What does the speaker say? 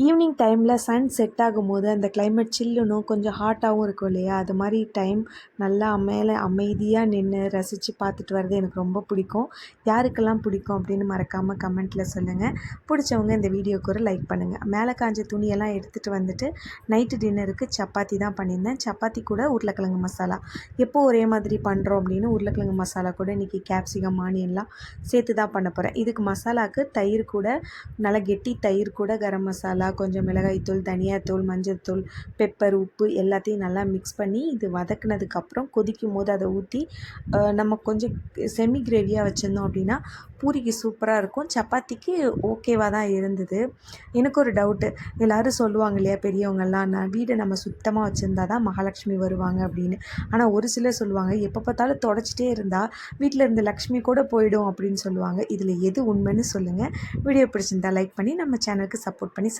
Evening டைமில் Sun set ஆகும்போது அந்த கிளைமேட் சில்லுனும் கொஞ்சம் ஹாட்டாகவும் இருக்கும் இல்லையா, அது மாதிரி டைம் நல்லா மேலே அமைதியாக நின்று ரசித்து பார்த்துட்டு வர்றது எனக்கு ரொம்ப பிடிக்கும். யாருக்கெல்லாம் பிடிக்கும் அப்படின்னு மறக்காமல் கமெண்ட்டில் சொல்லுங்கள். பிடிச்சவங்க இந்த வீடியோக்கு ஒரு லைக் பண்ணுங்கள். மேலே காஞ்ச துணியெல்லாம் எடுத்துகிட்டு வந்துட்டு நைட்டு டின்னருக்கு சப்பாத்தி தான் பண்ணியிருந்தேன். சப்பாத்தி கூட உருளைக்கிழங்கு மசாலா. எப்போ ஒரே மாதிரி பண்ணுறோம் அப்படின்னு உருளைக்கிழங்கு மசாலா கூட இன்றைக்கி கேப்சிகம் ஆனியன்லாம் சேர்த்து தான் பண்ண போகிறேன். இதுக்கு மசாலாவுக்கு தயிர் கூட, நல்லா கெட்டி தயிர் கூட கரம் மசாலா, கொஞ்சம் மிளகாய்த்தூள், தனியாத்தூள், மஞ்சள்தூள், பெப்பர், உப்பு எல்லாத்தையும் நல்லா மிக்ஸ் பண்ணி இது வதக்குனதுக்கப்புறம் கொதிக்கும் போது அதை ஊற்றி நம்ம கொஞ்சம் செமி கிரேவியாக வச்சுருந்தோம் அப்படின்னா பூரிக்கு சூப்பராக இருக்கும். சப்பாத்திக்கு ஓகேவாக தான் இருந்தது. எனக்கு ஒரு டவுட்டு, எல்லோரும் சொல்லுவாங்க இல்லையா பெரியவங்கள்லாம், வீடை நம்ம சுத்தமாக வச்சுருந்தா தான் மகாலட்சுமி வருவாங்க அப்படின்னு. ஆனால் ஒரு சிலர் சொல்லுவாங்க, எப்போ பார்த்தாலும் தொடச்சிட்டே இருந்தால் வீட்டில் இருந்த லக்ஷ்மி கூட போயிடும் அப்படின்னு சொல்லுவாங்க. இதில் எது உண்மைன்னு சொல்லுங்கள். வீடியோ பிடிச்சிருந்தா லைக் பண்ணி நம்ம சேனலுக்கு சப்போர்ட் பண்ணி